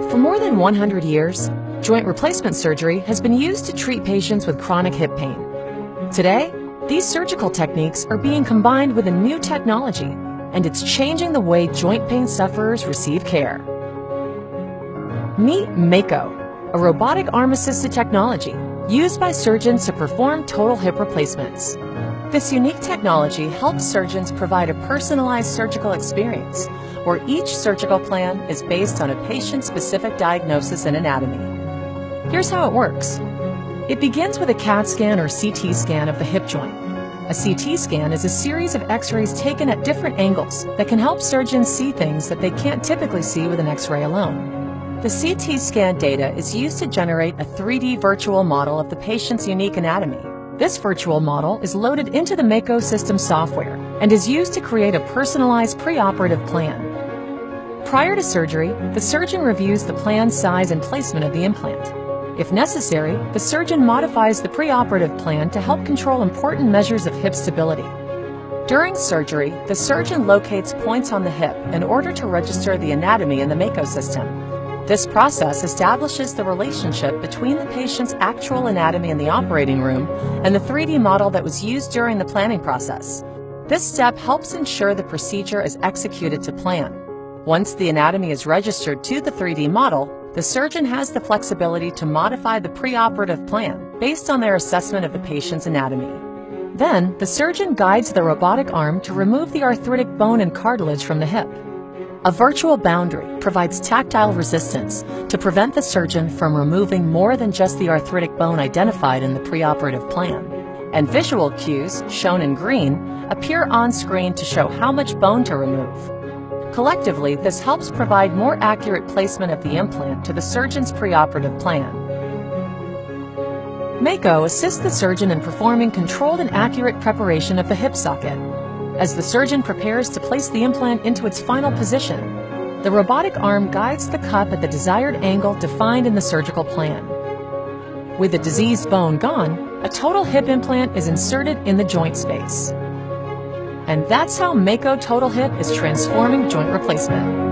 For more than 100 years, joint replacement surgery has been used to treat patients with chronic hip pain. Today, these surgical techniques are being combined with a new technology, and it's changing the way joint pain sufferers receive care. Meet Mako, a robotic arm-assisted technology used by surgeons to perform total hip replacements. This unique technology helps surgeons provide a personalized surgical experience where each surgical plan is based on a patient-specific diagnosis and anatomy. Here's how it works. It begins with a CAT scan or CT scan of the hip joint. A CT scan is a series of X-rays taken at different angles that can help surgeons see things that they can't typically see with an X-ray alone. The CT scan data is used to generate a 3D virtual model of the patient's unique anatomy. This virtual model is loaded into the Mako system software and is used to create a personalized preoperative plan. Prior to surgery, the surgeon reviews the plan size and placement of the implant. If necessary, the surgeon modifies the preoperative plan to help control important measures of hip stability. During surgery, the surgeon locates points on the hip in order to register the anatomy in the Mako system. This process establishes the relationship between the patient's actual anatomy in the operating room and the 3D model that was used during the planning process. This step helps ensure the procedure is executed to plan. Once the anatomy is registered to the 3D model, the surgeon has the flexibility to modify the preoperative plan based on their assessment of the patient's anatomy. Then, the surgeon guides the robotic arm to remove the arthritic bone and cartilage from the hip. A virtual boundary provides tactile resistance to prevent the surgeon from removing more than just the arthritic bone identified in the preoperative plan. And visual cues, shown in green, appear on screen to show how much bone to remove. Collectively, this helps provide more accurate placement of the implant to the surgeon's preoperative plan. Mako assists the surgeon in performing controlled and accurate preparation of the hip socket. As the surgeon prepares to place the implant into its final position, the robotic arm guides the cup at the desired angle defined in the surgical plan. With the diseased bone gone, a total hip implant is inserted in the joint space. And that's how Mako Total Hip is transforming joint replacement.